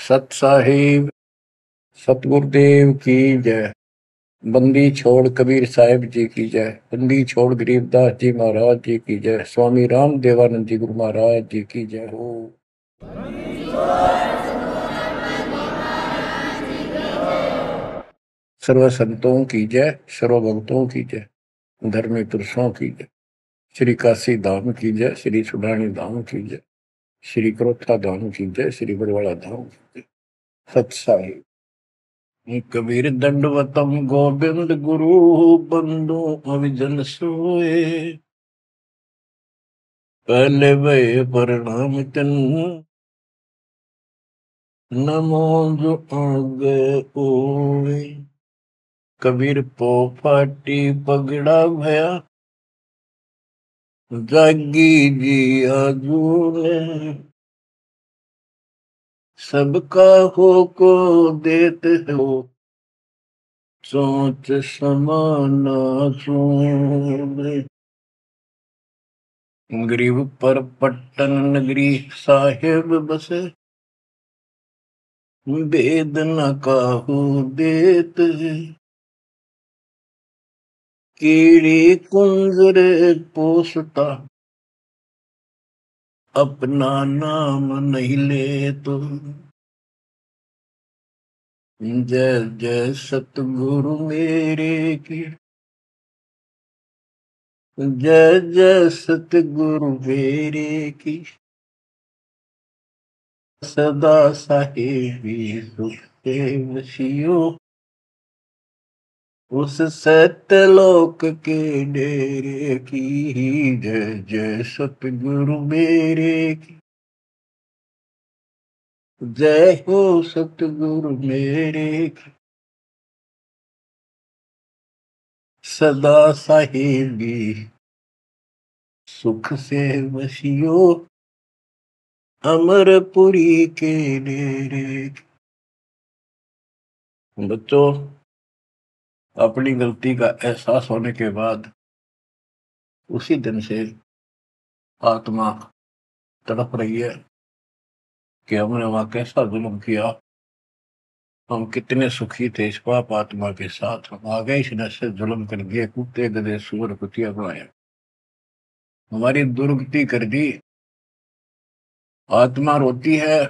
सत साहिब सतगुरुदेव की जय। बंदी छोड़ कबीर साहिब जी की जय। बंदी छोड़ गरीबदास जी महाराज जी की जय। स्वामी राम देवानंद जी गुरु महाराज जी की जय हो। सर्व संतों की जय, सर्व भक्तों की जय, धर्मी पुरुषों की जय। श्री काशी धाम की जय, श्री सुडानी धाम की जय, श्री क्रोथा धाम की जय, श्री बरवाड़ा धाम की जय। सत साहिब कबीर दंडवतम गोविंद गुरु बंदो अविजन सोए। पहले भय प्रणाम तन नमो जो आगे ओए। कबीर पो फाटी पगड़ा भया जागी जी आजूने। सबका हो को देते हो सोच समाना सुने। गरीब पर पट्टन नगरी साहेब बसे वेद न काहू देत। कीड़ी कुंजर पोसता अपना नाम नहीं ले तो। जय जय सतगुरु मेरे की जय जय सतगुरु मेरे की। सदा साहेबी सुख से वशियो उस सत्यलोक के डेरे की। जय जय सतगुरु मेरे की जय हो सतगुरु मेरे की। सदा साहेबी सुख से वशियो अमरपुरी के डेरे की। बच्चों, अपनी गलती का एहसास होने के बाद उसी दिन से आत्मा तड़प रही है कि हमने वहां कैसा जुल्म किया। हम कितने सुखी थे इस पाप आत्मा के साथ। हम आ गए इस नशे जुल्म कर दिए, कुत्ते गधे सुअर कुतिया बनाए, हमारी दुर्गति कर दी। आत्मा रोती है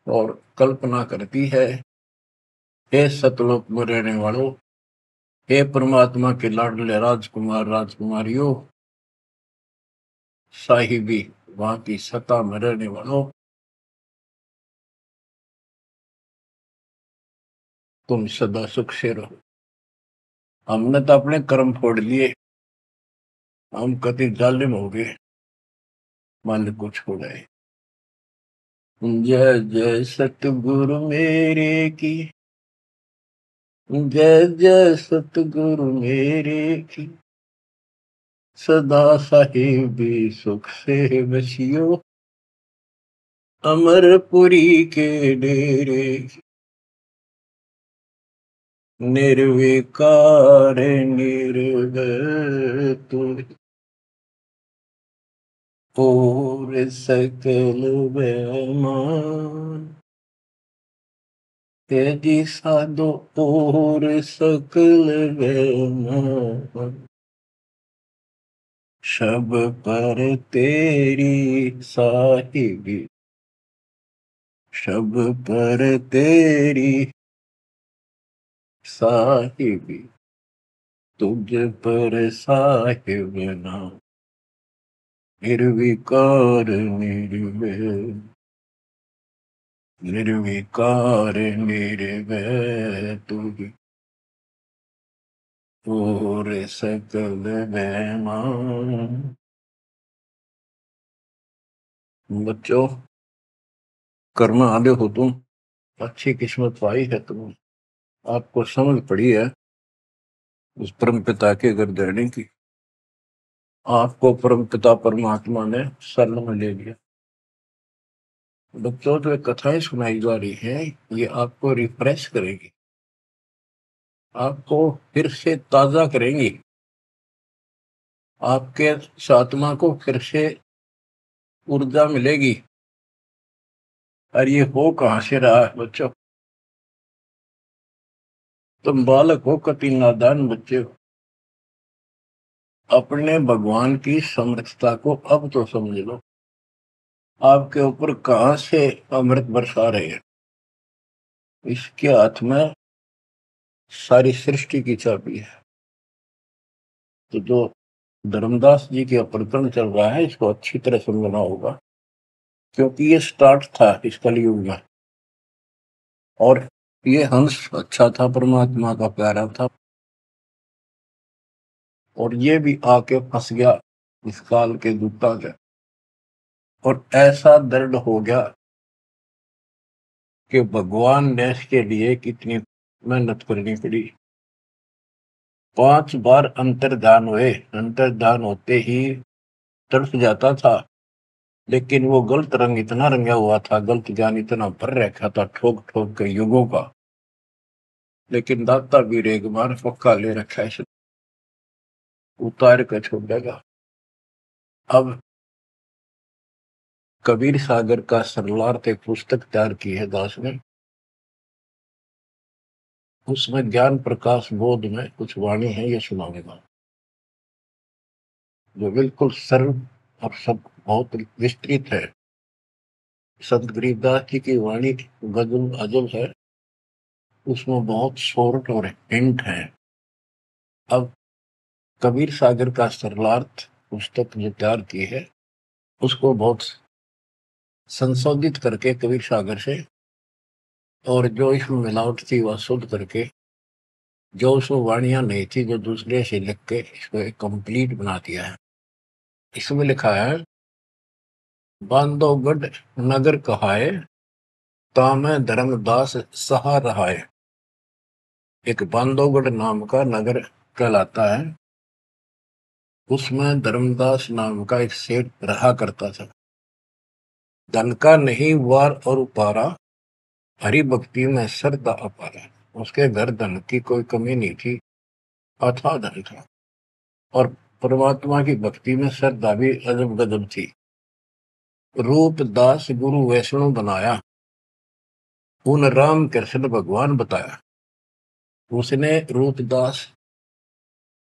और कल्पना करती है, हे सतलोक में रहने वालों, हे परमात्मा के लाडले राजकुमार राजकुमारियों, साहिबी वहां की सत्ता में रहने वालों, तुम सदा सुख से रहो। हमने तो अपने कर्म फोड़ लिए, हम कति जालिम हो गए, मालिक को छोड़ाए। जय जय सतगुरु मेरे की जय जय सतगुरु मेरे की। सदा साहिबी सुख से बसियो अमरपुरी के डेरे की। निर्विकार निर्भय तू और सकल बेमान। तेजी साधो और सकल बेमान। शब पर तेरी साहिबी शब पर तेरी साहिबी तुझ पर साहिब नाम। निर्विकार निर्भय निर्विकार निर्भय तुझ और सकल बेमान। बच्चों, कर्म आगे हो तुम, अच्छी किस्मत पाई है तुम, आपको समझ पड़ी है उस परम पिता के घर देने की। आपको परम पिता परमात्मा ने शरण में ले लिया। बच्चों, जो कथाएं सुनाई जा रही है ये आपको रिफ्रेश करेगी, आपको फिर से ताजा करेंगी, आपके आत्मा को फिर से ऊर्जा मिलेगी। और ये हो कहां से रहा है बच्चों? तुम बालक हो, कति नादान बच्चे हो। अपने भगवान की समर्थता को अब तो समझ लो। आपके ऊपर कहां से अमृत बरसा रहे हैं? इसके हाथ में सारी सृष्टि की चाबी है। तो जो धर्मदास जी के प्रकरण चल रहा है, इसको अच्छी तरह समझना होगा, क्योंकि ये स्टार्ट था इस कलयुग में। और ये हंस अच्छा था, परमात्मा का प्यारा था, और ये भी आके फंस गया इस काल के दूता के। और ऐसा दर्द हो गया कि भगवान ने इसके लिए कितनी मेहनत करनी पड़ी। 5 बार अंतर्धान हुए, अंतर्धान होते ही तड़प जाता था, लेकिन वो गलत रंग इतना रंगा हुआ था, गलत ज्ञान इतना भर रखा था ठोक ठोक के युगों का। लेकिन दाता भी एक बार पक्का ले रखा है, उतार कर छोड़ देगा। अब कबीर सागर का सरलार्थ एक पुस्तक तैयार की है दास ने। उसमें ज्ञान प्रकाश बोध में कुछ वाणी है, ये सुनाऊंगा, जो बिल्कुल सरल और सब बहुत विस्तृत है। संत गरीबदास जी की वाणी गजल अजल है, उसमें बहुत शोरठ और हिंट है। अब कबीर सागर का सरलार्थ पुस्तक जो तैयार की है, उसको बहुत संशोधित करके कबीर सागर से, और जो इसमें मिलावट थी वह शुद्ध करके, जो उसमें वाणियां नहीं थी जो दूसरे से लिख के इसको एक कंप्लीट बना दिया है। इसमें लिखा है, बांधवगढ़ नगर कहाए, तामे धर्मदास सहा रहाए। एक बांधवगढ़ नाम का नगर कहलाता है, उसमें धर्मदास नाम का एक सेठ रहा करता था। धन का नहीं वार और उपारा, हरि भक्ति में श्रद्धा अपारा। उसके घर धन की कोई कमी नहीं थी, अथाह धन था, और परमात्मा की भक्ति में श्रद्धा भी अजब गजब थी। रूप दास गुरु वैष्णव बनाया, उन राम कृष्ण भगवान बताया। उसने रूपदास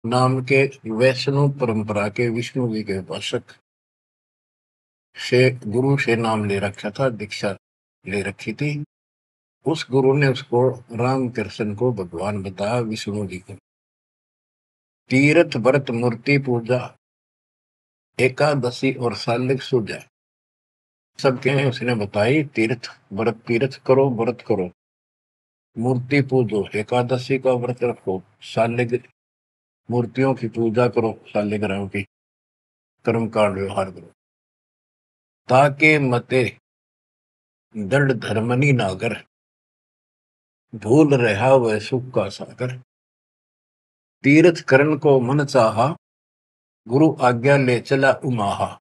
नाम के वैष्णव परंपरा के विष्णु जी के उपासक से गुरु से नाम ले रखा था, दीक्षा ले रखी थी। उस गुरु ने उसको राम कृष्ण को भगवान बताया, विष्णु जी को। तीर्थ व्रत मूर्ति पूजा, एकादशी और सालिक सूजा सबके उसने बताई। तीर्थ व्रत, तीर्थ करो, व्रत करो, मूर्ति पूजो, एकादशी का व्रत रखो, सालिक मूर्तियों की पूजा करो, शालिग्राम की, कर्म कांड व्यवहार करो, ताके मते दृढ़ धर्मनी नागर, भूल रहा वह सुख का सागर। तीर्थ करण को मन चाहा, गुरु आज्ञा ले चला उमाहा।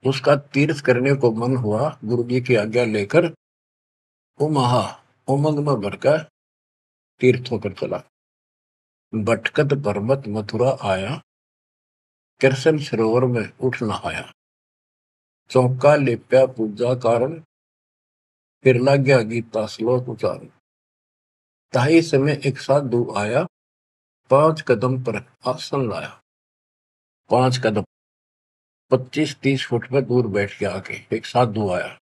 उसका तीर्थ करने को मन हुआ, गुरु जी की आज्ञा लेकर उमाहा, उमंग में भरकर तीर्थ होकर चला। भटकत पर्वत मथुरा आया, कृष्ण सरोवर में उठ नहाया। चौका लेप्या पूजा कारण, फिर लग गया गीता श्लोक उचारण। ताही समय एक साधु आया, 5 कदम पर आसन लाया। 5 कदम 25-30 फुट पर दूर बैठ के आके एक साधु आया।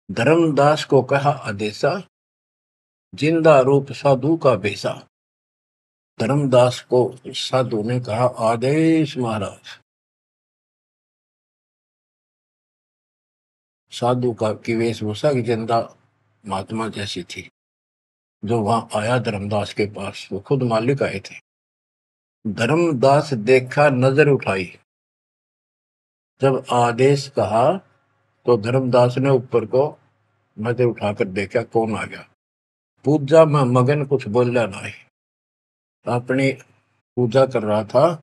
धर्मदास को कहा आदेशा, जिंदा रूप साधु का बेसा। धर्मदास को साधु ने कहा, आदेश महाराज। साधु का की वेशभूषा की जिंदा महात्मा जैसी थी। जो वहां आया धर्मदास के पास, वो खुद मालिक आए थे। धर्मदास देखा, नजर उठाई। जब आदेश कहा तो धर्मदास ने ऊपर को नजर उठाकर देखा, कौन आ गया। पूजा में मगन, कुछ बोला नहीं, अपनी पूजा कर रहा था,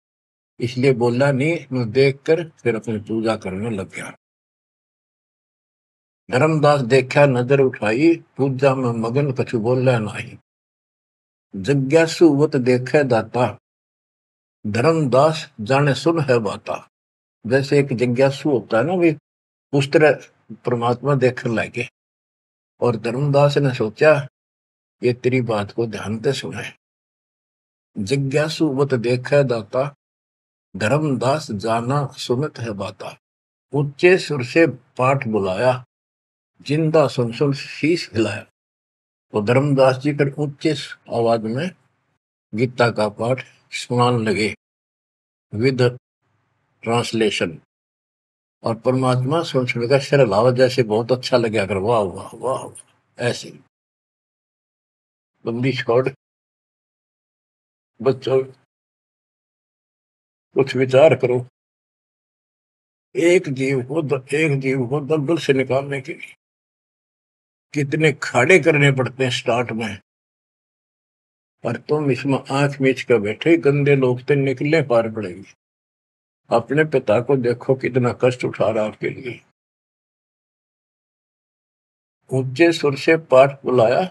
इसलिए बोला नहीं। मैं देख कर फिर अपनी पूजा करने लग गया। धर्मदास देखा, नजर उठाई, पूजा में मगन, कुछ बोला नहीं। जिज्ञासु वत देखे दाता, धर्मदास जाने सुन है बाता। जैसे एक जिज्ञासु होता है ना, भी पूछते रहे, परमात्मा देखने लगे और धर्मदास ने सोचा ये तेरी बात को ध्यान से सुने। जिज्ञासु बत देखै दाता, धर्मदास जाना सुनत है बाता। ऊंचे सुर से पाठ बुलाया, जिंदा सुन सुन शीश हिलाया। तो धर्मदास जी कर ऊंचे आवाज में गीता का पाठ सुनाने लगे विद ट्रांसलेशन। और परमात्मा सुन सुनकर सिर हिलावा, जैसे बहुत अच्छा लगे, अगर वाह वाह वाह वाह। ऐसे बंदी छोड़ बच्चों कुछ विचार करो, एक जीव को दलदल से निकालने के लिए कितने खाड़े करने पड़ते हैं स्टार्ट में, और तुम इसमें आंख मीच कर बैठे, गंदे लोग तो निकलने पार पड़ेगी। अपने पिता को देखो कितना कष्ट उठा रहा आपके लिए। ऊंचे सुर से पाठ बुलाया,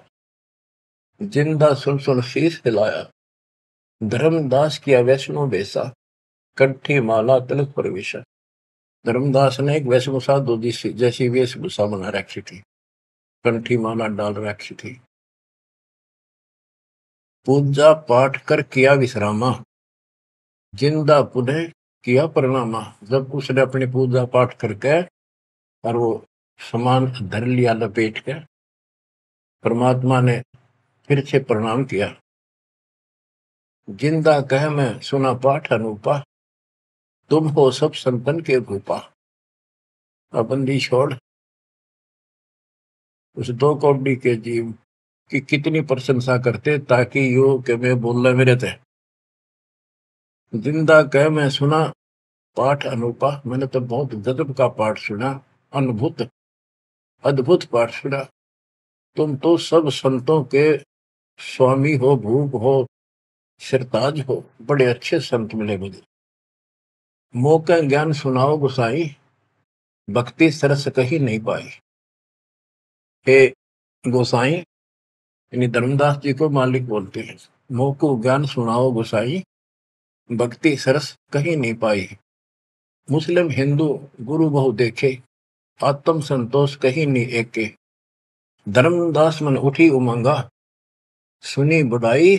जिंदा सुन सुन शीश हिलाया। धर्मदास किया वैष्णो बेसा, कंठी माला तिलक प्रवेशा। धर्मदास ने एक वैष्णो साधु जैसी वेशभूषा बना रखी थी, कंठी माला डाल रखी थी। पूजा पाठ कर किया विश्रामा, जिंदा पुनः किया प्रणामा। जब उसने अपनी पूजा पाठ करके और वो सामान धर लिया लपेट के, परमात्मा ने फिर से प्रणाम किया। जिंदा कह मैं सुना पाठ अनूपा, तुम हो सब संतन के भूपा। बंदी छोड़ उस दो कौड़ी के जीव की कितनी प्रशंसा करते, ताकि यो के मैं बोल मेरे थे। जिंदा कह मैं सुना पाठ अनूपा, मैंने तो बहुत गजब का पाठ सुना, अद्भुत अद्भुत पाठ सुना। तुम तो सब संतों के स्वामी हो, भूप हो, सिरताज हो, बड़े अच्छे संत मिले मुझे। मौका ज्ञान सुनाओ गुसाई, भक्ति सरस कहीं नहीं पाई। हे गोसाई, यानी धर्मदास जी को मालिक बोलते हैं, मोको ज्ञान सुनाओ गोसाई, भक्ति सरस कहीं नहीं पाई। मुस्लिम हिंदू गुरु बहु देखे, आत्म संतोष कहीं नहीं एके। धर्मदास मन उठी उमंगा, सुनी बुराई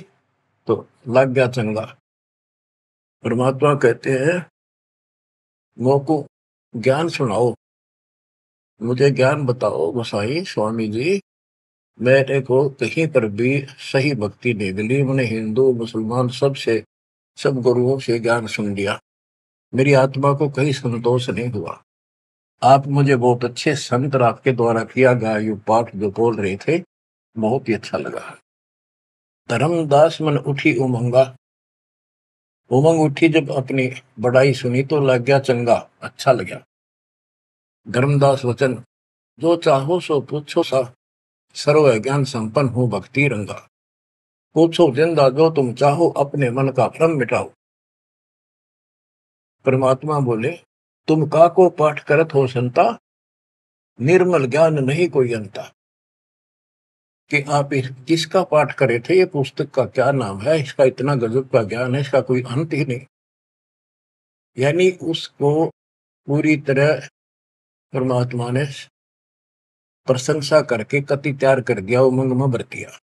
तो लग गया चंगा। परमात्मा कहते हैं मोको ज्ञान सुनाओ, मुझे ज्ञान बताओ गोसाई स्वामी जी। मेरे को कहीं पर भी सही भक्ति नहीं मिली, मैंने हिंदू मुसलमान सब गुरुओं से ज्ञान सुन लिया, मेरी आत्मा को कहीं संतोष नहीं हुआ। आप मुझे बहुत अच्छे संत आपके द्वारा किया गया ये पाठ जो बोल रहे थे, बहुत ही अच्छा लगा। धर्मदास मन उठी उमंगा, उमंग उठी जब अपनी बड़ाई सुनी तो लग गया चंगा, अच्छा लगा। धर्मदास वचन, जो चाहो सो पूछो सा, सर्व ज्ञान संपन्न हो भक्ति रंगा। पूछो जिंदा जो तुम चाहो, अपने मन का भ्रम मिटाओ। परमात्मा बोले, तुम का को पाठ करत हो संता, निर्मल ज्ञान नहीं कोई अंता। कि आप किसका पाठ करे थे, ये पुस्तक का क्या नाम है, इसका इतना गजब का ज्ञान है, इसका कोई अंत ही नहीं। यानी उसको पूरी तरह परमात्मा ने प्रशंसा करके कति तैयार कर दिया, उमंग में भर दिया।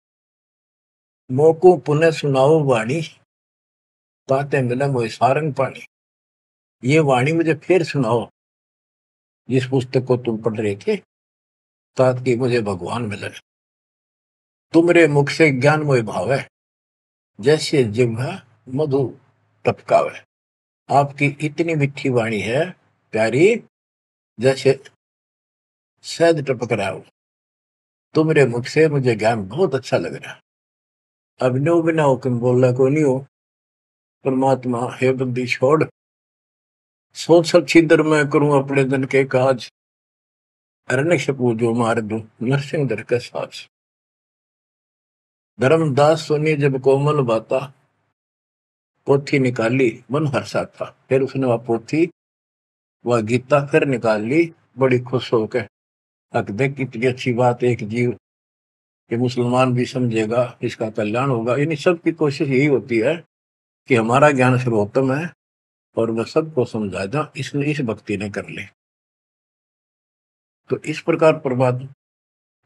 मोको पुनः सुनाओ वाणी, ताते मिला मोह सारंग पानी। ये वाणी मुझे फिर सुनाओ, जिस पुस्तक को तुम पढ़ रहे थे, ताकि मुझे भगवान मिले। तुमरे मुख से ज्ञान मोह भाव है, जैसे जिह्वा मधु टपकावे। आपकी इतनी मीठी वाणी है प्यारी, जैसे शहद टपक रहा हो। तुमरे मुख से मुझे ज्ञान बहुत अच्छा लग रहा। अब नो बिना हुक्म बोलना को नहीं हो। परमात्मा हे बंदी छोड़, सोच सब छिद्र मैं करूं अपने दिन के काज, अरण्य पूजो मार दू नरसिंह दर के साज। धर्मदास सुनी जब कोमल बाता, पोथी निकाली मन हर्षा था। फिर उसने वह पोथी वह गीता फिर निकाल ली, बड़ी खुश होकर। अक देख कितनी अच्छी बात, एक जीव कि मुसलमान भी समझेगा, इसका कल्याण होगा। यानी सबकी कोशिश यही होती है कि हमारा ज्ञान सर्वोत्तम है और वह सबको समझा दे, इसलिए इस भक्ति ने कर ली। तो इस प्रकार प्रभात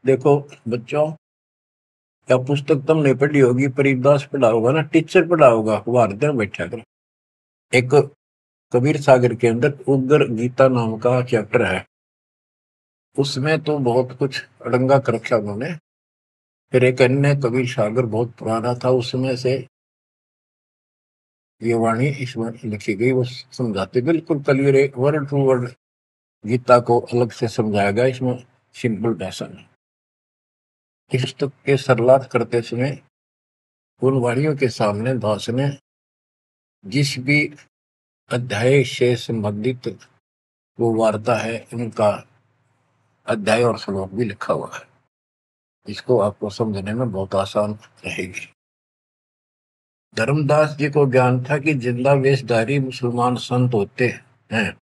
देखो बच्चों, या पुस्तक तुमने पढ़ी होगी, परिदास पढ़ा होगा ना, टीचर पढ़ा होगा, वो हृदय में बैठा कर। एक कबीर सागर के अंदर उग्र गीता नाम का चैप्टर है, उसमें तो बहुत कुछ अड़ंगा कर रखा उन्होंने। फिर एक अन्य कबीर सागर बहुत पुराना था, उसमें से ये वाणी इसमें लिखी गई, वो समझाते बिल्कुल clear word to word Gita को अलग से समझाया गया इसमें सिंपल भाषा में। इस पुस्तक के सरलार्थ करते समय उन वाणियों के सामने दास ने जिस भी अध्याय से संबंधित वो वार्ता है, उनका अध्याय और श्लोक भी लिखा हुआ है। इसको आपको समझने में बहुत आसान रहेगी। धर्मदास जी को ज्ञान था कि जिंदा वेशधारी मुसलमान संत होते हैं,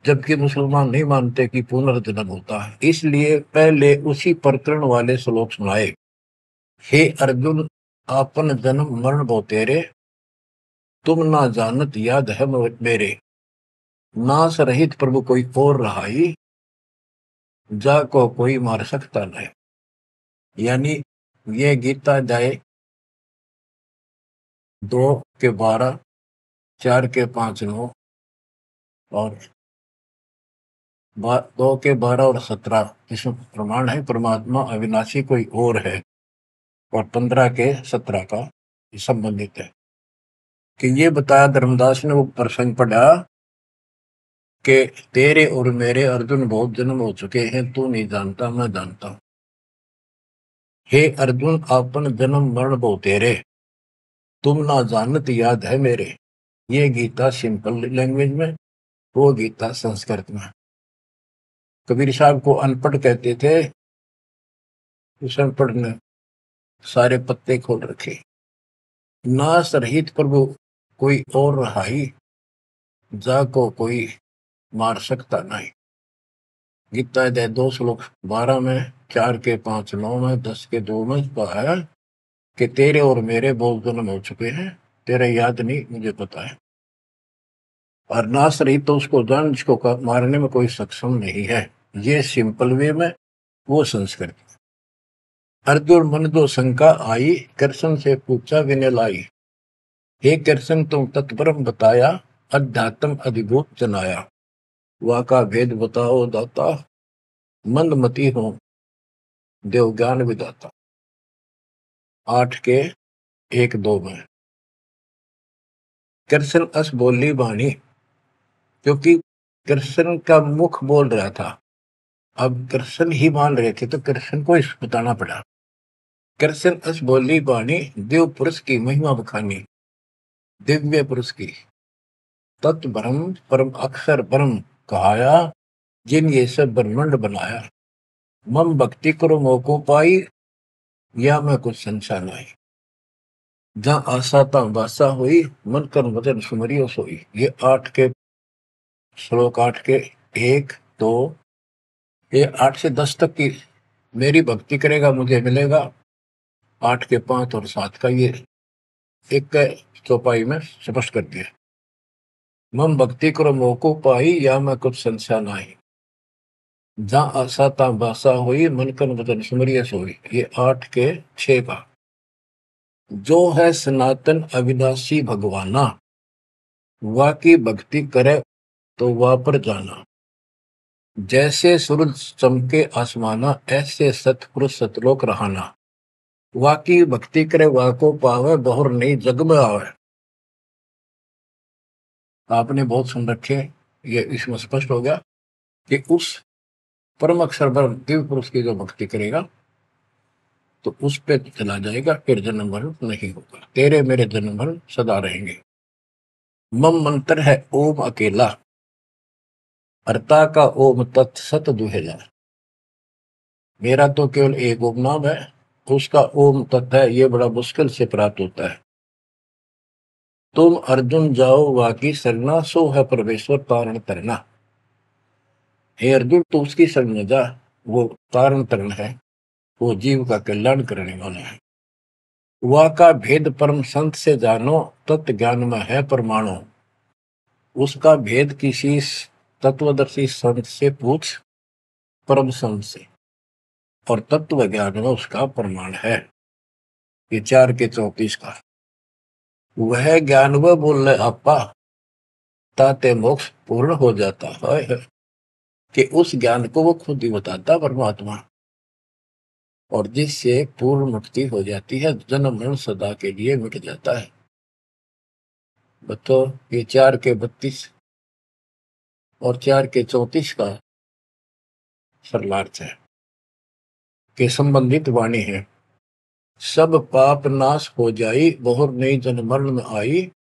जबकि मुसलमान नहीं मानते कि पुनर्जन्म होता है। इसलिए पहले उसी प्रकरण वाले श्लोक सुनाए। हे अर्जुन, आपन जन्म मरण बो तेरे, तुम ना जानत याद है मेरे, नाश रहित प्रभु कोई और रहाई, जा को कोई मार सकता नहीं। यानी ये गीता अध्याय 2 के 12, 4 के 5, 9 और 2 के 12 और 17 इसमें प्रमाण है परमात्मा अविनाशी कोई और है, और 15 के 17 का संबंधित है। कि ये बताया धर्मदास ने वो प्रसंग पढ़ा कि तेरे और मेरे अर्जुन बहुत जन्म हो चुके हैं, तू नहीं जानता, मैं जानता हूं। हे अर्जुन, आपन जन्म मरण बो तेरे, तुम ना जानत याद है मेरे। ये गीता सिंपल लैंग्वेज में, वो गीता संस्कृत में। कबीर साहब को अनपढ़ कहते थे, उस अनपढ़ ने सारे पत्ते खोल रखे। नाश रहित प्रभु कोई और रहाई, जा को कोई मार सकता नहीं। गीता अध्याय 2 श्लोक 12 में, 4 के 5, 9 में, 10 के 2 में कहा है कि तेरे और मेरे बहुत जन्म हो चुके हैं, तेरे याद नहीं, मुझे पता है। और नाश रहित तो उसको जान जिसको मारने में कोई सक्षम नहीं है। ये सिंपल वे में, वो संस्कृत। अर्जुन मन दो शंका आई, कृष्ण से पूछा विनय लाई। हे कृष्ण, तुम तत्परम बताया, अध्यात्म अधिभूत जनाया। वा का भेद बताओ दाता, मंदमती हो देव ज्ञान विदाता। 8 के 1, 2 में। कृष्ण अस बोली बाणी, क्योंकि कृष्ण का मुख बोल रहा था, अब कृष्ण ही मान रहे थे तो कृष्ण को इस बताना पड़ा। कृष्ण अस बोली बाणी, देव पुरुष की महिमा बखानी, दिव्य पुरुष की तत्व ब्रह्म परम अक्षर ब्रह्म कहाया, जिन ये सब ब्रह्मांड बनाया। मम भक्ति करो मोको पाई, या मैं कुछ संशय नहीं। जहाँ आशा ता बासा हुई, मन कर वचन सुमरियो सोई। ये 8 के 1, 2, ये 8 से 10 तक की मेरी भक्ति करेगा मुझे मिलेगा। 8 के 5 और 7 का ये एक चौपाई में स्पष्ट कर दिया। मम भक्ति करो मोको पाई, या मैं कुछ संशय नहीं। जहाँ आशा ता बासा हुई, मन कर वचन सुमरियो सोई। ये 8 के 6 का। जो है सनातन अविनाशी भगवाना, वा की भक्ति करे तो वह पर जाना। जैसे सूरज चमके आसमाना, ऐसे सतपुरुष सतलोक रहाना। वा की भक्ति करे वा को पावे, बहुर नहीं जग में आवे। आपने बहुत सुन रखे, ये इसमें स्पष्ट हो गया कि उस परम अक्षर ब्रह्म दिव्य पुरुष की जो भक्ति करेगा तो उस पे चला जाएगा, फिर जन्म मरण नहीं होगा। तेरे मेरे जन्म मरण सदा रहेंगे। मम मंत्र है ओम अकेला, अर्ता का ओम तत्सत दुहेला। मेरा तो केवल एक ओम नाम है, उसका ओम तत्व है, ये बड़ा मुश्किल से प्राप्त होता है। तुम अर्जुन जाओ वाकी सरना, सो है परमेश्वर तारण तरना। हे अर्जुन, तू उसकी शरण में जा, वो तारण तरण है, वो जीव का कल्याण करने वाला है। वा का भेद परम संत से जानो, तत्व ज्ञान में है परमाणु। उसका भेद किसी तत्वदर्शी संत से पूछ, परम संग से, और तत्व ज्ञान में उसका प्रमाण है। ये 4 के 34 का वह ज्ञान वह बोल रहे आपा ताते मोक्ष पूर्ण हो जाता है, कि उस ज्ञान को वो खुद ही बताता परमात्मा, और जिससे पूर्ण मुक्ति हो जाती है, जन्म मरण सदा के लिए मिट जाता है। तो ये 4 के 32 और 4 के 34 का सरलार्थ है के संबंधित वाणी है। सब पाप नाश हो जाई, बहुर नई जन्म मरण में आई,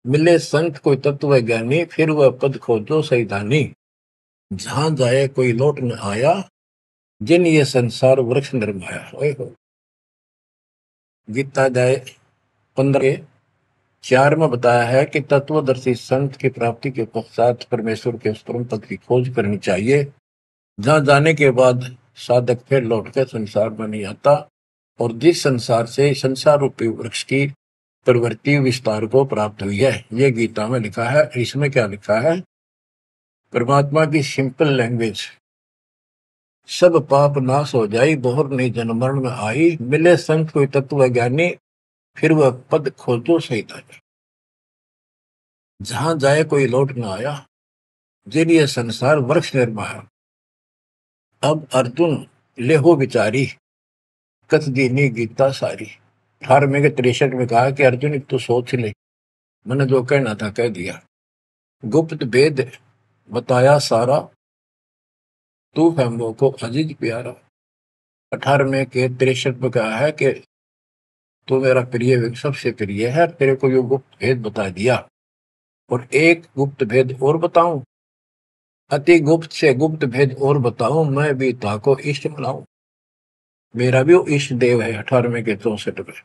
मिले संत कोई तत्व ज्ञानी, फिर वह पद खोजो सैधानी, जहां जाए कोई लौट न आया, जिन ये संसार वृक्ष निर्माया। हो गीता जाए 15:4 में बताया है कि तत्वदर्शी संत की प्राप्ति के पश्चात परमेश्वर के उस परम पद की खोज करनी चाहिए, जहां जाने के बाद साधक फिर लौटकर संसार में नहीं आता, और जिस संसार से संसार रूपी वृक्ष की प्रवृत्ति विस्तार को प्राप्त हुई है। ये गीता में लिखा है। इसमें क्या लिखा है? परमात्मा की सिंपल लैंग्वेज, सब पाप नाश हो जाई, बहुर नई जन्म मरण में आई, मिले संत कोई तत्व ज्ञानी, फिर वह पद खोजो सैतानी, जहां जाए कोई लौट न आया, जिन ये संसार वृक्ष निर्माया। अब अर्जुन ले हो विचारी, कथ दीनी गीता सारी। 18 के 63 में कहा कि अर्जुन तो सोच ले, मैंने जो कहना था कह दिया, गुप्त भेद बताया सारा, तू है मोको अजीज प्यारा। 18 के 63 में कहा है कि तू मेरा प्रिय सबसे प्रिय है, तेरे को यो गुप्त भेद बता दिया। और एक गुप्त भेद और बताऊं, अति गुप्त से गुप्त भेद और बताऊं, मैं भी ताको इष्ट बनाऊं। मेरा भी वो इष्ट देव है। 18 के 64 में,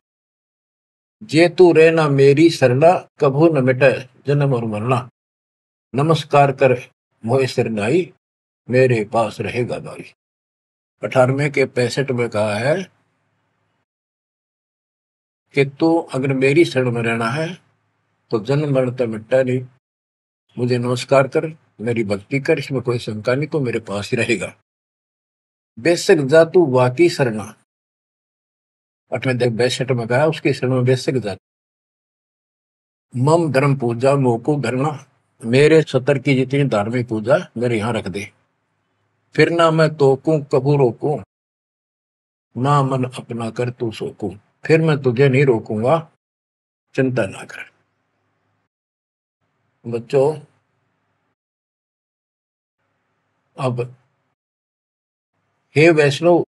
जे तू रहना मेरी सरला, कभू न मिटे जन्म और मरना, नमस्कार कर मोह सिरनाई, मेरे पास रहेगा भाई। 18 के 65 में कहा है कि तू अगर मेरी शरण में रहना है तो जन्म मरण तो मिटता नहीं, मुझे नमस्कार कर, मेरी भक्ति कर, इसमें कोई शंका नहीं, तो मेरे पास ही रहेगा। बेशक जा तू वाकी शरणा, 62 में कहा उसकी शरण में बेशक जा। मम धर्म पूजा मोको धरना, मेरे सतर की जितनी धार्मिक पूजा मेरे यहाँ रख दे, फिर ना मैं तोकूं कबू रोकूं, ना मन अपना कर तू सोकूं, फिर मैं तुझे नहीं रोकूंगा, चिंता ना कर। बच्चों, अब हे वैष्णव,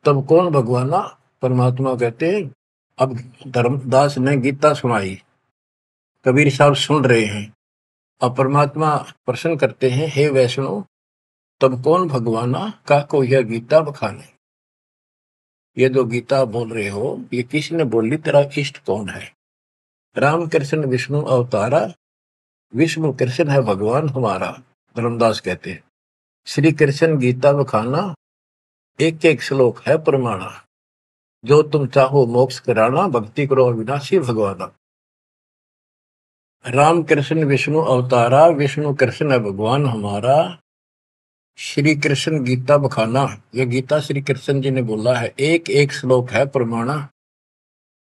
तब कौन भगवाना? परमात्मा कहते हैं। अब धर्मदास ने गीता सुनाई, कबीर साहब सुन रहे हैं। अब परमात्मा प्रश्न करते हैं, हे वैष्णव, तब कौन भगवाना का को यह गीता बखाने। ये जो गीता बोल रहे हो, ये किसने बोली? तेरा इष्ट कौन है? राम कृष्ण विष्णु अवतारा, विष्णु कृष्ण है भगवान हमारा। धर्मदास कहते हैं श्री कृष्ण गीता बखाना, एक एक श्लोक है प्रमाणा, जो तुम चाहो मोक्ष कराना, भक्ति करो अविनाशी भगवाना। राम कृष्ण विष्णु अवतारा, विष्णु कृष्ण है भगवान हमारा, श्री कृष्ण गीता बखाना, ये गीता श्री कृष्ण जी ने बोला है, एक एक श्लोक है प्रमाणा,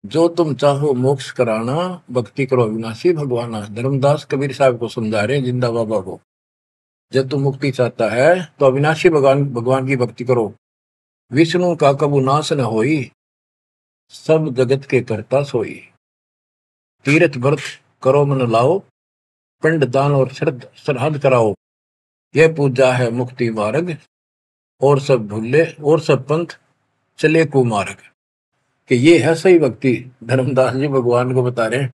जो तुम चाहो मोक्ष कराना, भक्ति करो अविनाशी भगवाना। धर्मदास कबीर साहब को समझा रहे हैं, जिंदा बाबा को, जब तुम मुक्ति चाहता है तो अविनाशी भगवान की भक्ति करो। विष्णु का कबू नाश न होई, सब जगत के करता सोई, तीर्थ व्रत करो मन लाओ, पिंड दान और श्राद्ध कराओ, यह पूजा है मुक्ति मार्ग, और सब भूले और सब पंथ चले कुमार्ग। कि ये है सही भक्ति। धर्मदास जी भगवान को बता रहे हैं,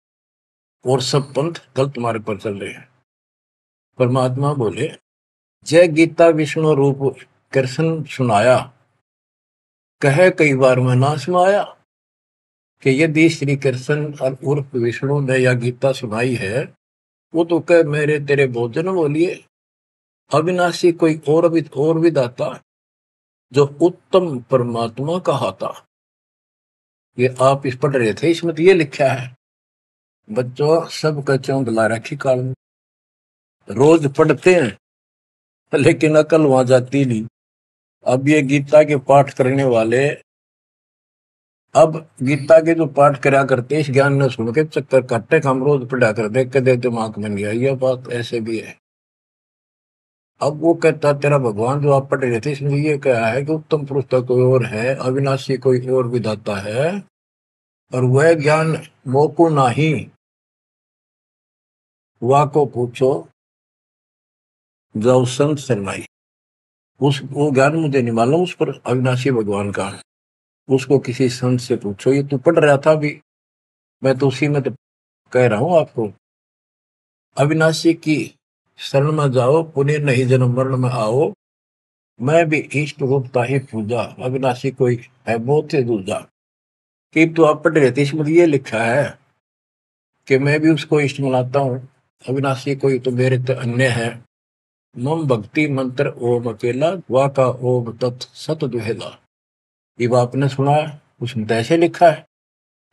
और सब पंथ गलत मार्ग पर चल रहे हैं। परमात्मा बोले, जय गीता विष्णु रूप कृष्ण सुनाया, कहे कई बार मैं ना सुनाया। कि यदि श्री कृष्ण और उर्फ विष्णु ने यह गीता सुनाई है, वो तो कह मेरे तेरे भोजन बोलिए, अविनाशी कोई और भी दाता, जो उत्तम परमात्मा कहा था। ये आप इस पढ़ रहे थे, इसमें तो ये लिखा है। बच्चों, सब कच्चों बुला रखी काल, रोज पढ़ते हैं लेकिन अकल वहां जाती नहीं। अब ये गीता के पाठ करने वाले, अब गीता के जो पाठ करा करते इस ज्ञान ने सुन के चक्कर काटे, हम रोज पढ़ा कर देख के दे दिमाग में नहीं आई, ये बात ऐसे भी है। अब वो कहता तेरा भगवान जो आप पढ़ रहे थे इसमें ये क्या है कि उत्तम पुरुष तो कोई और है, अविनाशी कोई और विधाता है, और वह ज्ञान मोको नाही, वा को पूछो जाओ संत शरणाई। उस वो ज्ञान मुझे नहीं मालूम उस पर अविनाशी भगवान का, उसको किसी संत से पूछो। ये तू पढ़ रहा था अभी, मैं तो उसी में तो कह रहा हूं आपको। अविनाशी की शरण में जाओ, पुण्य नहीं जन्म मरण में आओ, मैं भी इष्ट रूपता ही पूजा, अविनाशी कोई है बहुत से दूजा। कि तो आप पढ़ रहे थे इसमें ये लिखा है कि मैं भी उसको इष्ट मनाता हूँ, अविनाशी कोई तो मेरे तो अन्य है। मम भक्ति मंत्र ओम अकेला, वाका ओम तत् सत दुहेला। ये आपने सुना है, उसमें तो ऐसे लिखा है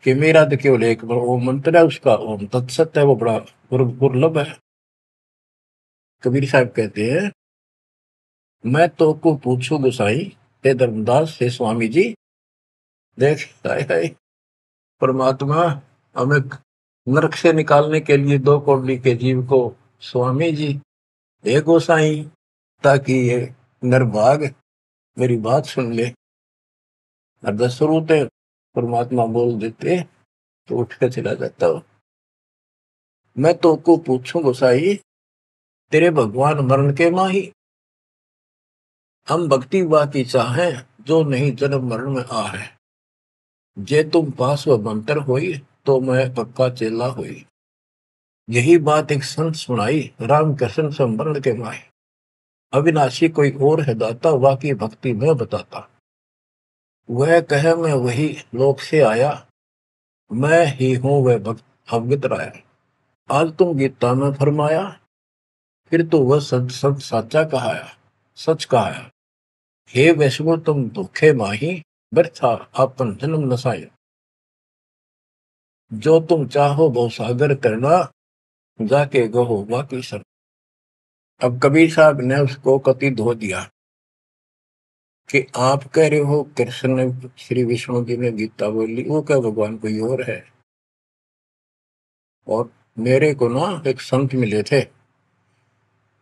कि मेरा तो केवल एक ओम मंत्र है, उसका ओम तत्सत है, वो बड़ा दुर्लभ है। कबीर साहब कहते हैं, मैं तो को पूछू गोसाई, हे धर्मदास हे स्वामी जी। देख हाय हाय, परमात्मा हमें नरक से निकालने के लिए दो कौड़ी के जीव को स्वामी जी हे गोसाई, ताकि ये नरभाग मेरी बात सुन ले। और दशरथ परमात्मा बोल देते तो उठ कर चला जाता हो। मैं तो को पूछूं गोसाई, तेरे भगवान मरण के माही, हम भक्ति बाकी चाहे जो नहीं जन्म मरण में आ है। जे तुम पास व मंत्र होई, तो मैं पक्का चेला हुई। यही बात एक संत सुनाई, राम कृष्ण संवरण के माही। अविनाशी कोई और है दाता, वाकी भक्ति में बताता। वह कहे मैं वही लोक से आया, मैं ही हूं वह भक्त अवगत राया। आज तुम गीता में फरमाया, फिर तो वह सच सच साचा कहाया, सच कहाया। हे वैष्णो तुम धोखे माही, व्यर्था आपन जन्म नसाया। जो तुम चाहो बहु सागर करना, जाके गहो बाकी सर। अब कबीर साहब ने उसको कति धो दिया कि आप कह रहे हो कृष्ण ने श्री विष्णु जी ने गीता बोली, वो क्या भगवान कोई और है। और मेरे को ना एक संत मिले थे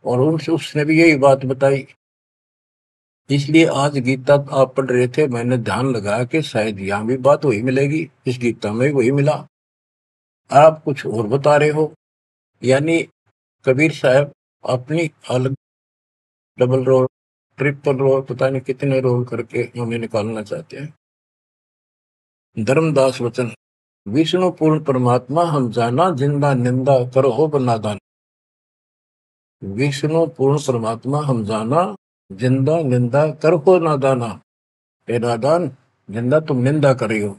और उनसे उसने भी यही बात बताई, इसलिए आज गीता आप पढ़ रहे थे, मैंने ध्यान लगाया कि शायद यहाँ भी बात वही मिलेगी, इस गीता में वही मिला, आप कुछ और बता रहे हो। यानी कबीर साहब अपनी अलग डबल रोल ट्रिपल रोल पता नहीं कितने रोल करके हमें निकालना चाहते हैं। धर्मदास वचन, विष्णु पूर्ण परमात्मा हम जाना, जिंदा निंदा करो हो बनादान। विष्णु पूर्ण परमात्मा हम जाना, जिंदा निंदा कर हो नादाना। हे नादान, जिंदा तुम निंदा कर रही हो,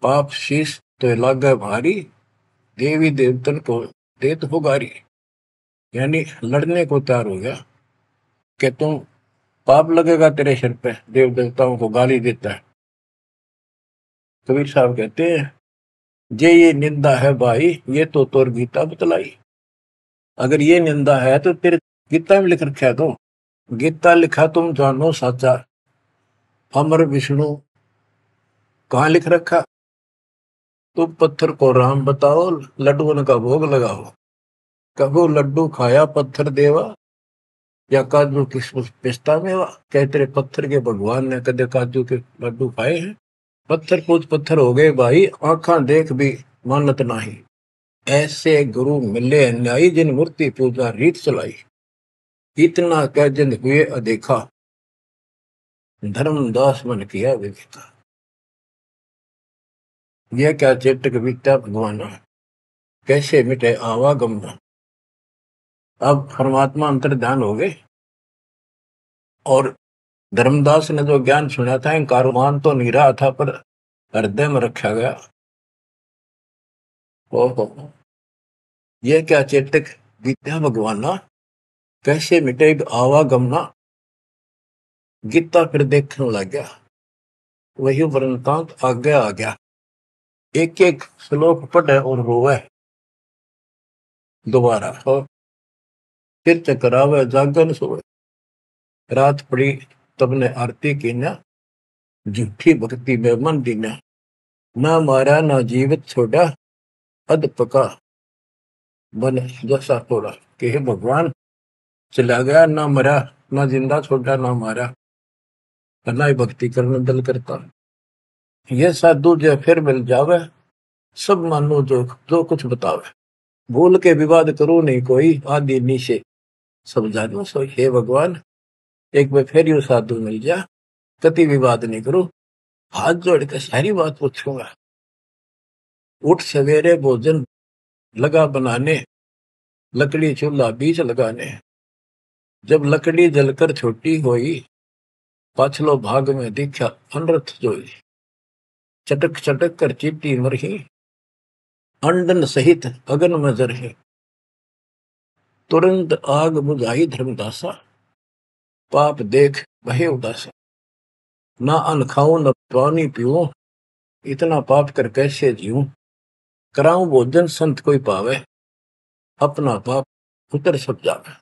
पाप शीश तो लागे भारी, देवी देवतन को देत हो गारी। यानी लड़ने को तैयार हो गया कि तुम पाप लगेगा तेरे सिर पे, देव देवताओं को गाली देता है। कबीर साहब कहते हैं, जे ये निंदा है भाई, ये तो तोर गीता बतलाई। अगर ये निंदा है तो तेरे गीता में लिख रखा है, तो गीता लिखा तुम जानो साचा, अमर विष्णु कहाँ लिख रखा, तुम पत्थर को राम बताओ, लड्डुओं का भोग लगाओ। कबो लड्डू खाया पत्थर देवा, या काजू किशमिश पिस्ता मेवा। क्या तेरे पत्थर के भगवान ने कदे काजू के लड्डू खाए हैं। पत्थर कुछ पत्थर हो गए भाई, आंखा देख भी मानत नाही। ऐसे गुरु मिले अन्यायी, जिन मूर्ति पूजा रीत चलाई। इतना कह जिन हुए अदेखा, धर्मदास मन किया विवेका। यह क्या चेटक विद्या भगवान, कैसे मिटे आवागम। अब परमात्मा अंतर ध्यान हो गए और धर्मदास ने जो ज्ञान सुना था, कारमान तो नहीं रहा था पर हृदय में रखा गया। ओहो, यह क्या चेतक विद्या भगवाना, कैसे मिटे आवागमना। गीता फिर देखने लग गया, वही वृंतांत आगे आ गया। एक एक श्लोक पढ़े और रोवे दोबारा, और फिर चकरावे जागन सोए। रात पड़ी तब ने आरती की न झूठी भक्ति में मन दीना, ना मारा ना जीवित छोड़ा, अध पका बन जैसा थोड़ा। कि हे भगवान, चला गया ना मरा, ना जिंदा छोड़ा ना मारा, ना ही भक्ति करने दिल करता। ये साधु जो फिर मिल जावे, सब मानो जो जो कुछ बतावे, भूल के विवाद करो नहीं कोई, आदि नीचे सब जानो सोई। हे भगवान, एक बार फिर यू साधु मिल जा, कति विवाद नहीं करो, हाथ जोड़ के सारी बात पूछूंगा। उठ सवेरे भोजन लगा बनाने, लकड़ी चूल्हा बीच लगाने, जब लकड़ी जलकर छोटी होई, पाछलो भाग में दिखा अनर्थ जोई। चटक चटक कर चीटी मरही, अंडन सहित अगन में जरही, तुरंत आग बुझाई धर्मदासा, पाप देख भय उदासा। ना अन्न खाऊं न पानी पीऊं, इतना पाप कर कैसे जीऊं। कराऊं भोजन संत कोई पावे, अपना पाप उतर सब जावे।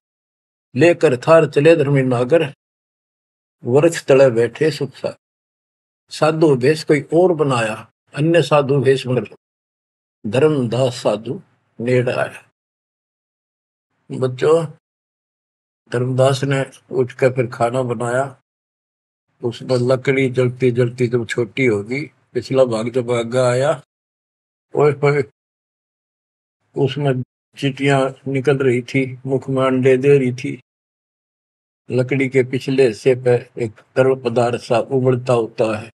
लेकर थार चले धर्मी नागर, वृक्ष तले बैठे सुख सा। साधु भेष कोई और बनाया, अन्य साधु भेष मर, धर्मदास साधु नेड़ आया। बच्चों, धर्मदास ने उठकर फिर खाना बनाया। उसमें लकड़ी जलती जलती जब छोटी होगी, पिछला भाग जब आगा आया, और उसमें चींटियां निकल रही थी, मुख में अंडे दे रही थी। लकड़ी के पिछले हिस्से पे एक तरल पदार्थ सा उबलता होता है,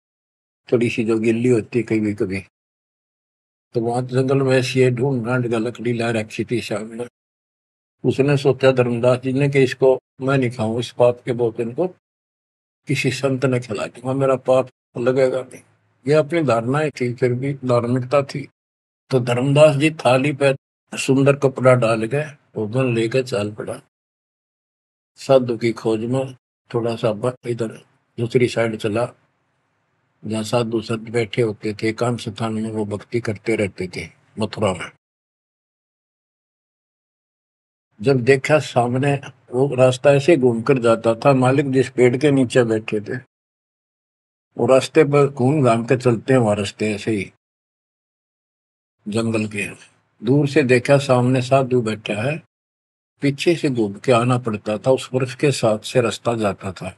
थोड़ी सी जो गिल्ली होती है कभी कभी। तो वहां जंगल में ऐसी ढूंढ ढांड का लकड़ी ला रखी थी सामने। उसने सोचा धर्मदास जी ने कि इसको मैं नहीं खाऊं, इस पाप के भोजन को किसी संत ने खिला दूंगा, मेरा पाप लगेगा नहीं। ये अपनी धारणाएं थी, फिर भी धार्मिकता थी। तो धर्मदास जी थाली पे सुंदर कपड़ा डाल के भोजन लेकर चाल पड़ा। साधु की खोज में थोड़ा सा इधर दूसरी साइड चला, जहाँ साधु संत बैठे होते थे एकांत स्थान में, वो भक्ति करते रहते थे मथुरा में। जब देखा सामने, वो रास्ता ऐसे घूमकर जाता था, मालिक जिस पेड़ के नीचे बैठे थे वो रास्ते पर घूम घाम के चलते हैं, वहां रास्ते ऐसे ही जंगल के। दूर से देखा सामने साधु बैठा है, पीछे से घूम के आना पड़ता था, उस वृक्ष के साथ से रास्ता जाता था।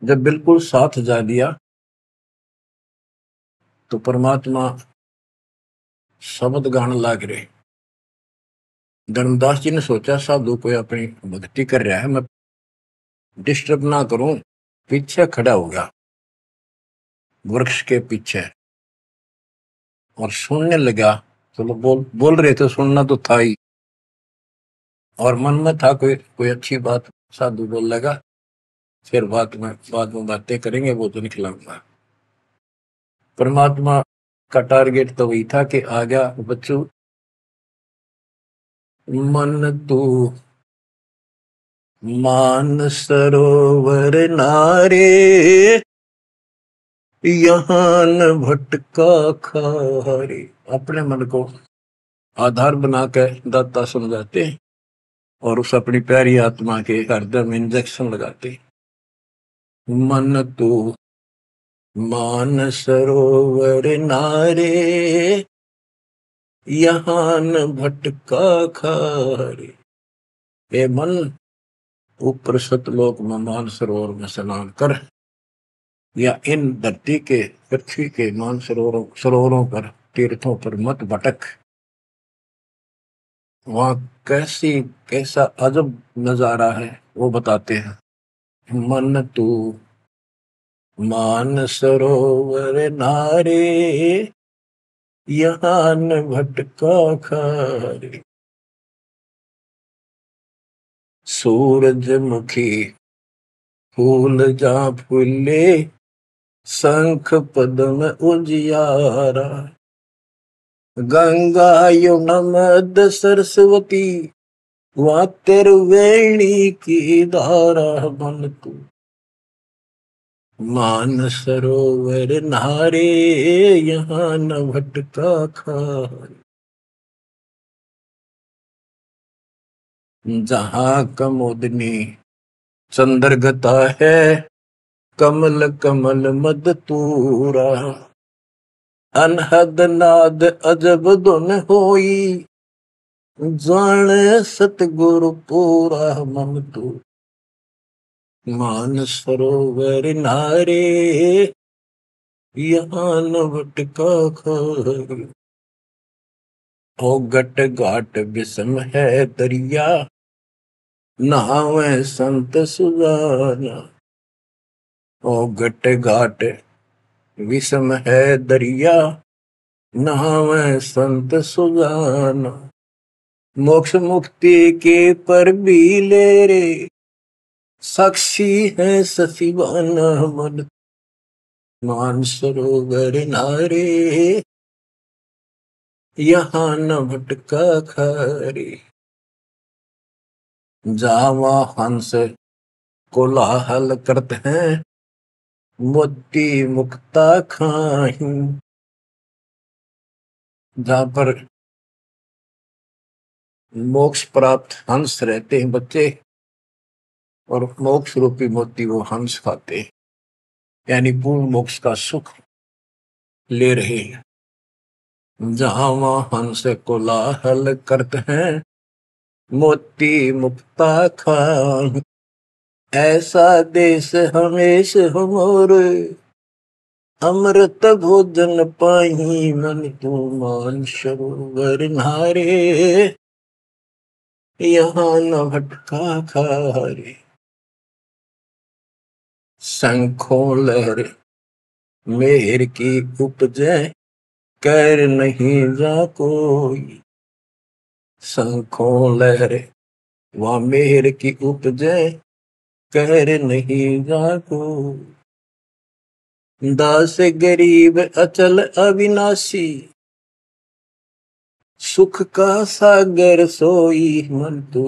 जब बिल्कुल साथ जा दिया तो परमात्मा शब्द गाने लाग रहे। धर्मदास जी ने सोचा साधु कोई अपनी भक्ति कर रहा है, मैं डिस्टर्ब ना करूं, पीछे खड़ा होगा वृक्ष के पीछे और सुनने लगा। चलो बोल बोल रहे थे, सुनना तो था ही, और मन में था कोई अच्छी बात साधु बोल लगा, फिर बाद में बातें करेंगे, वो तो निकलाऊंगा। परमात्मा का टारगेट तो वही था कि आ गया बच्चों, मन तू मान सरोवर नारे, यहाँ न भटका खारे। अपने मन को आधार बना कर दाता समझाते और उस अपनी प्यारी आत्मा के हृदय में इंजेक्शन लगाते। मन तू मान सरोवर नारे, यहाँ न भटका खारे। ए मन, ऊपर सतलोक में मान सरोवर में स्नान कर, या इन धरती के पृथ्वी के मान सरोवरों पर, तीर्थों पर मत भटक। वहां कैसा अजब नजारा है वो बताते हैं। मन तू मान सरोवर नारे, यहाँ न भटका खारे। सूरजमुखी फूल जा फूले, शंख पद्म उजियारा। गंगा यमुना मद सरस्वती, वहां तिरवेणी की धारा। मन तू मान सरोवर नारे, यहाँ न भटका खारे। जहाँ कमोदनी चंद्रगता है कमल कमल मद तूरा, अनहद नाद अजब धुन होई, जाने सतगुरु पूरा मन तू। मान सरोवर नारे यहाँ न भटका खारी, ओ गट घाट विषम है दरिया, नहावे संत सुजाना। ओ गट घाट विषम है दरिया, नहावे संत सुजाना। मोक्ष मुक्ति के पर भी ले रे, साक्षी है सचिवाना मन। मान सरोवर नारे यहाँ न भटका खारी, जावा हंस कोलाहल करते हैं, मोती मुक्ता खाही। जहां पर मोक्ष प्राप्त हंस रहते हैं बच्चे, और मोक्ष रूपी मोती वो हंस खाते हैं, यानी पूर्ण मोक्ष का सुख ले रहे हैं। जहां वहां हंस कोलाहल करते हैं, मोती मुक्ता खाही। ऐसा देश हमेश हमोरे, अमृत भोजन पाही मन तू। मान सरोवर नारे यहाँ न भटका खारे, शंखों लहर मेहर की उपजे, कैर नहीं जा कोई। शंखों लहर वह मेहर की उपजे, कैर नहीं जा कोई। दास गरीब अचल अविनाशी, सुख का सागर सोई मन तू।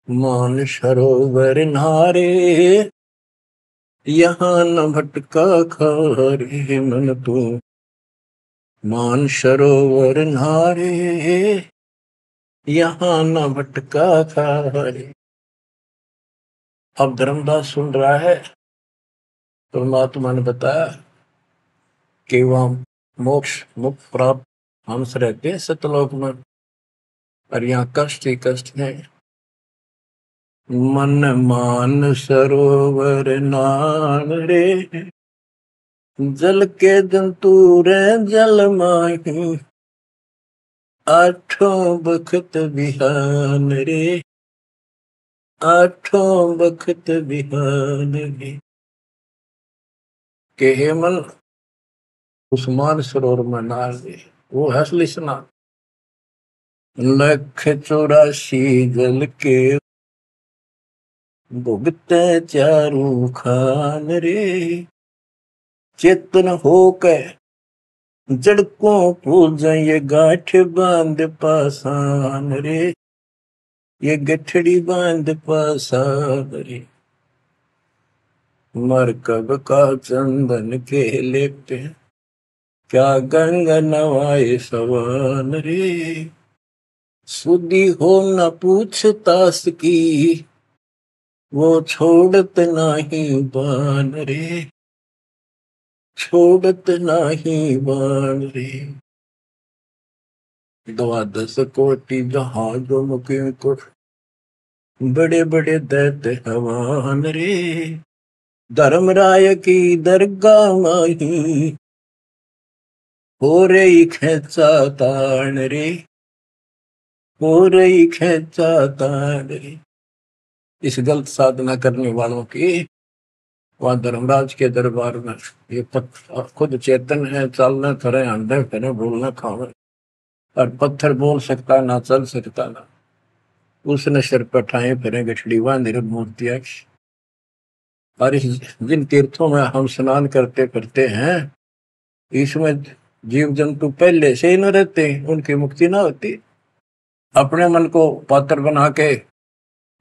मान सरोवर नारे यहाँ न भटका खारे मन तू। मान सरोवर नारे यहाँ न भटका खारे। अब धर्मदास सुन रहा है, परमात्मा ने बताया कि वह मोक्ष मुक्त प्राप्त हंस रहते हैं सतलोक में, और यहाँ कष्ट ही कष्ट है। मन मान सरोवर नान रे, जल के जंतु रे जल माही। आठों बखत बिहान रे, आठों बखत बिहान रे। के हे मन उस मान सरोवर में नहा दे, वो है असली स्नान। 184 जल के भुगते चारू खान रे। चेतन होकर जड़कों पूजा ये गांठ बांध पासान रे, ये गठड़ी बांध पासान रे। मरकब का चंदन के लेपते हैं, क्या गंगा नवाए सवान रे। सुधी हो न पूछतास की, वो छोड़त नहीं बान रे, छोड़त नहीं बान रे। 12 कोटि जहां जो मुके को, बड़े बड़े दैत्य हवान रे। धर्मराय की दरगाह माही, हो रही खेचा तान रे, हो रही खेचा तान रे। इस गलत साधना करने वालों की वहां धर्मराज के दरबार में ये खुद चेतन है, चलना करे, अंडे फिरे, बोलना खावे, और पत्थर बोल सकता ना, चल सकता ना, उसने सिर पर ठाए फिरे गठड़ी बांधी मूर्तियां। और इस जिन तीर्थों में हम स्नान करते करते हैं, इसमें जीव जंतु पहले से ही न रहते, उनकी मुक्ति ना होती। अपने मन को पात्र बना के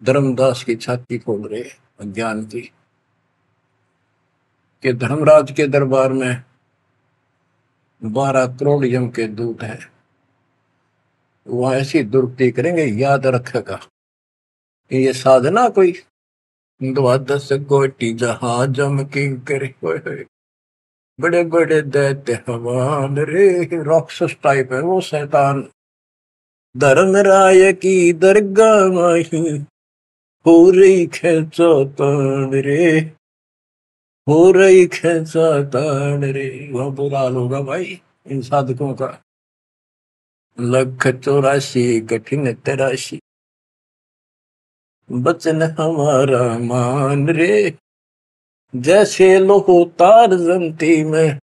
धर्मदास की छाती खोल रहे अज्ञान की, कि धर्मराज के दरबार में 12 करोड़ यम के दूत हैं, वो ऐसी दुर्गति करेंगे, याद रखेगा। ये साधना कोई द्वादश कोटि जहाजम किंकर होए होए, बड़े बड़े दैत्य हवान रे। राक्षस टाइप है वो शैतान। धर्मराय की दरगाह माही हो रही खेचातान रे, हो रही खेचातान रे। वह बुरा हाल होगा भाई इन साधकों का। 184 कठिन तराशी, बचन हमारा मान रे। जैसे लोहो तार जमती में,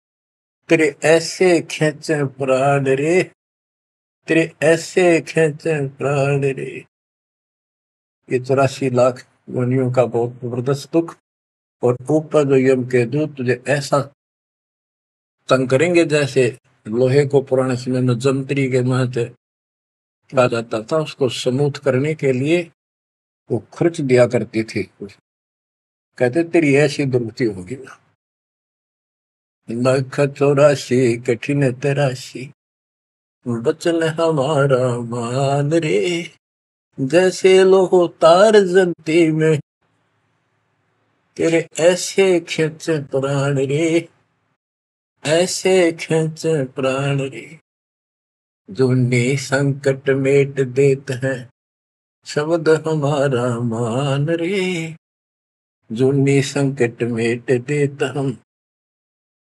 तेरे ऐसे खेचे प्राण रे, तेरे ऐसे खेचे प्राण रे। ये 84 लाख योनियों का बहुत जबरदस्त दुख। और ऊपर जो यम के दूत तुझे ऐसा तंग करेंगे जैसे लोहे को पुराने समय में जंतरी के महते कहा जाता था, उसको स्मूथ करने के लिए वो खर्च दिया करती थी। कहते तेरी ऐसी दुर्गति होगी। 184 कठिन तराशी, बचन हमारा मान रे। जैसे लोहो तार जमती में, तेरे ऐसे खींचे प्राण रे, ऐसे खींचे प्राण रे। जो संकट मेट देते हैं, शब्द हमारा मान रे। जो संकट मेट देता हम,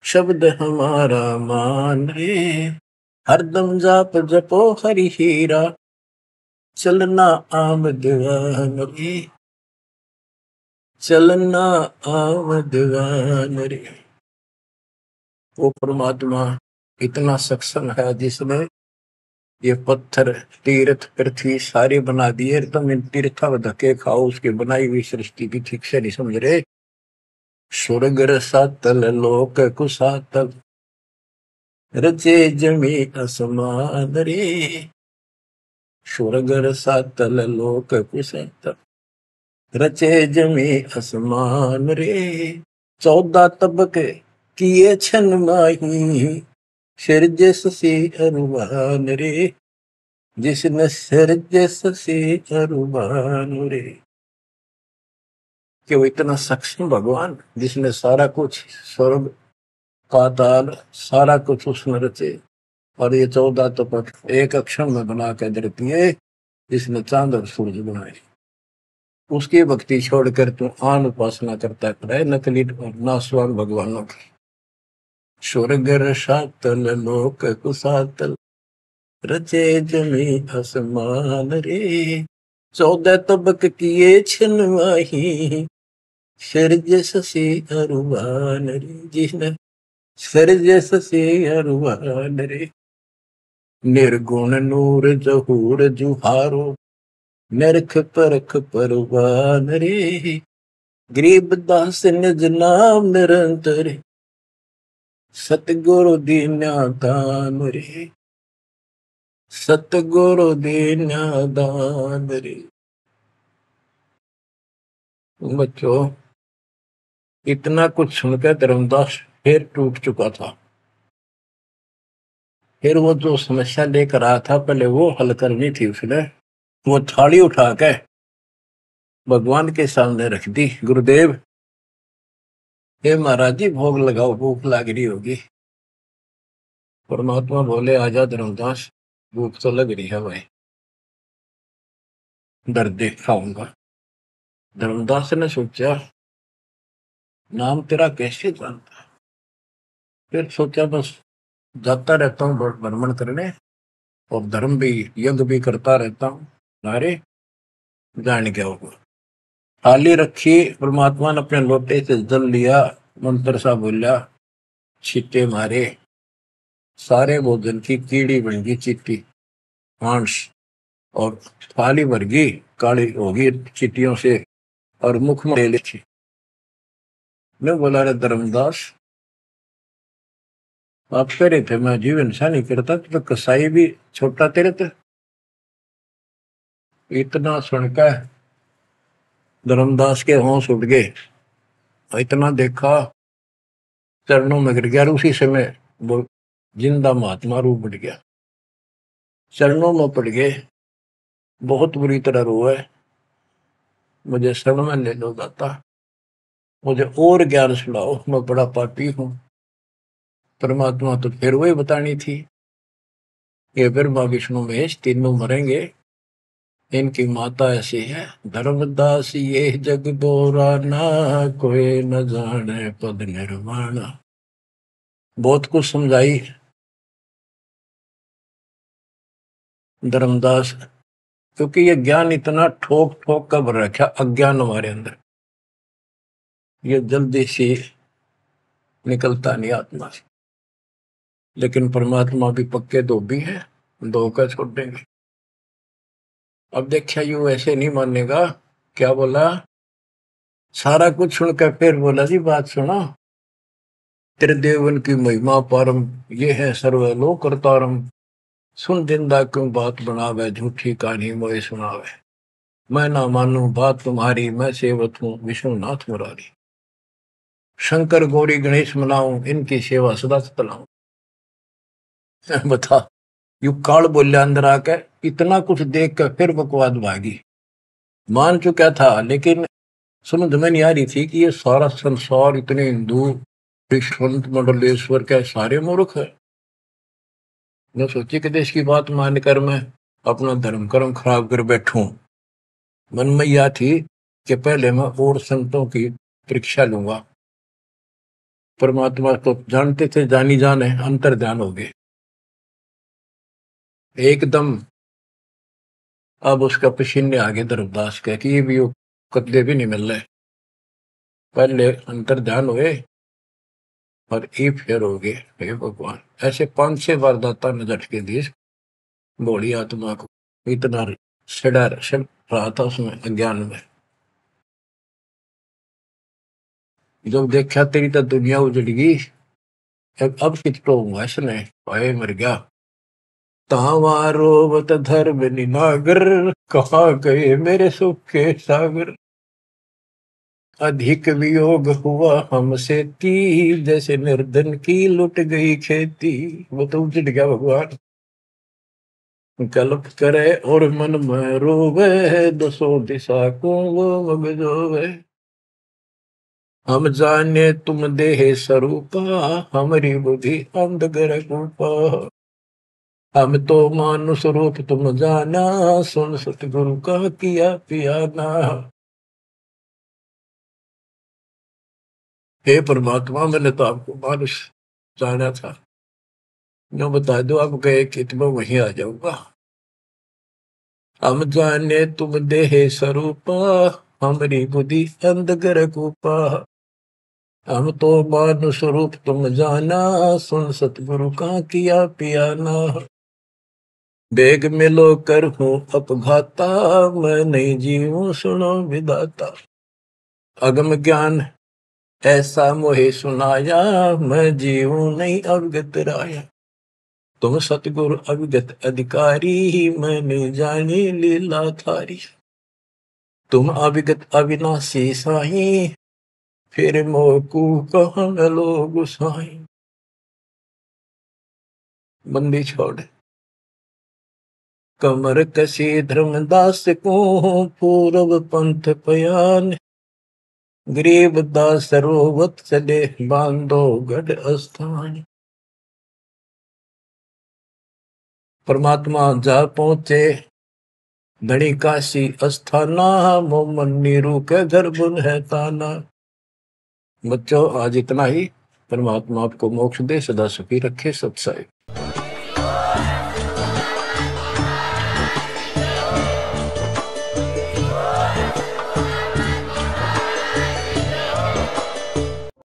शब्द हमारा मान रे। हरदम जाप जपो हरि हीरा, चलना आमद रे, चलना आमद रे। वो परमात्मा इतना सक्षम है जिसने ये पत्थर तीर्थ पृथ्वी सारे बना दिए। तुम इन तीर्था धक्के खाओ, उसकी बनाई हुई सृष्टि भी ठीक से नहीं समझ रहे। स्वर्ग रसातल लोक कुसातल, रचे जमी असमान रे। स्वर्ग रसातल लोक कुसातल, रचे जमी असमान रे। 14 तबके किए छन माही, सिरजस से अरुमान रे। जिसने सिरजस से अरुमान रे। कि वो इतना सक्षम भगवान जिसने सारा कुछ स्वर्ग पाताल सारा कुछ उसने रचे। और ये 14 तपक एक अक्षर में बना के धरती है, जिसने चांद और सूरज बनाए। उसकी भक्ति छोड़कर तू आन उपासना करता है नकली और नासवान भगवानों की। स्वर्ग रसातल लोक कुसातल, रचे जमी आसमान रे। 14 तबक किए छिन माही, सिरजस से अरुमान रे। जिसने सिरजस से अरुमान रे। निर्गुण नूर जहूर जुहारो, नरख परख परवान रे। गरीब दास निज नाम निरंतर, सतगुरु दीन्या दान रे, सतगुरु दीन्या दान रे। बच्चों इतना कुछ सुनकर धर्मदास फिर टूट चुका था। फिर वो जो समस्या लेकर आया था पहले वो हल करनी थी उसने। वो थाली उठा के भगवान के सामने रख दी। गुरुदेव हे महाराज जी भोग लगाओ, भूख लग रही होगी। परमात्मा बोले आजा धर्मदास, भूख तो लग रही है भाई, दर्द देख खाऊंगा। धर्मदास ने सोचा नाम तेरा कैसे जानता। फिर सोचा बस जाता रहता हूँ भ्रमण करने और धर्म भी यज्ञ भी करता रहता हूँ, नारे जान गया होगा। थाली रखी, परमात्मा ने अपने लोटे से जल लिया, मंत्र सा बोला, छींटे मारे, सारे भोजन की कीड़ी बन गई चीटी मांस, और थाली भर गई काली होगी चीटियों से और मुख में ले ली थी। मैं बोला रे धर्मदास आप कह रहे थे मैं जीवन ऐसा नहीं करता, तो कसाई भी छोटा तेरे थे। इतना सुनकर धर्मदास के होश उठ गए। इतना देखा चरणों में गिर गया। उसी समय वो जिंदा महात्मा रूप बढ़ गया, चरणों में पड़ गए, बहुत बुरी तरह रोए। मुझे शरण में ले लो दाता, मुझे और ज्ञान सुनाओ, मैं बड़ा पापी हूं। परमात्मा तो फिर वही बतानी थी, ये ब्रह्मा विष्णु महेश तीनों मरेंगे, इनकी माता ऐसी है धर्मदास ये जग दोरा ना, कोई न जाने पद निर्वाण। बहुत कुछ समझाई धर्मदास, क्योंकि ये ज्ञान इतना ठोक ठोक कर भर रखा अज्ञान हमारे अंदर, ये जल्दी से निकलता नहीं आत्मा से। लेकिन परमात्मा भी पक्के धोबी है, धोखा छोड़ देंगे। अब देखा यू ऐसे नहीं मानेगा, क्या बोला, सारा कुछ सुनकर फिर बोला जी बात सुनो, तेरे देवन की महिमा पारम, ये है सर्वलोक करतारम, सुन जिंदा क्यों बात बनावे, झूठी कहानी मोए सुनावे, मैं ना मानू बात तुम्हारी, मैं सेवक हूँ विष्णुनाथ मुरारी, शंकर गौरी गणेश मनाऊं, इनकी सेवा सदा चलाऊं। बता, यू काल बोलिया अंदर आके, इतना कुछ देख कर फिर बकवाद भागी। मान चुका था लेकिन समझ में नहीं आ रही थी कि ये सारा संसार इतने हिंदू संत मंडलेश्वर के सारे मूर्ख है। मैं सोची कि देश की बात मानकर मैं अपना धर्म कर्म खराब कर बैठूं। मन में यह थी कि पहले मैं और संतों की परीक्षा लूंगा। परमात्मा तो जानते थे, जानी जान है, अंतर ध्यान हो गए एकदम। अब उसका पसीने आगे धर्मदास के कि ये भी कदे भी नहीं मिल रहे, पहले अंतर ध्यान हुए और ये फेर हो गए। हे भगवान, ऐसे 5-6 बार दाता ने झटके दिए भोली आत्मा को, इतना सड़ा रहा था उसमें अज्ञान में। जब देखा तेरी तो दुनिया उजड़ गई, अब कितो हुआ इसने, पाए मर गया। तावारोवत धर्म निनागर, कहाँ गए मेरे सुख के सागर, अधिक वियोग हुआ हमसे ती, जैसे निर्धन की लुट गई खेती। वो तो उजड़ गया भगवान। कल्प करे और मन में रोवे, दसों दिशा को वो मगजोवे, हम जाने तुम देह स्वरूपा, हमारी बुद्धि अंधगर रूपा, हम तो मानुष रूप तुम जाना, सुन सतगुरु का किया पियाना। हे परमात्मा, मैंने तो आपको मानुष जाना था, जो बता दो आप गए कि मैं वहीं आ जाऊंगा। हम जाने तुम देह स्वरूपा, हमारी बुद्धि अंधगर रूपा, हम तो मानुष रूप तुम जाना, सुन सतगुरु का किया पियाना। बेग मिलो कर हूँ अपघाता, मैं नहीं जीऊं सुनो विदाता, अगम ज्ञान ऐसा मोहे सुनाया, मैं जीऊं नहीं अवगत राया, तुम सतगुरु अविगत अधिकारी, मैंने जानी लीला थारी, तुम अविगत अविनाशी साई, फिर मोकू कहाँ मिलो गुसाई। बंदी छोड़ कमर कसी धर्मदास को, पूर्व पंथ पयान, गरीब दास सरोवत चले, बांधो गढ़ स्थान। परमात्मा जा पहुंचे धनी काशी अस्थाना, मोमन नीरू के घर बुन है ताना। बच्चों, आज इतना ही। परमात्मा आपको मोक्ष दे, सदा सुखी रखे। सत्संग।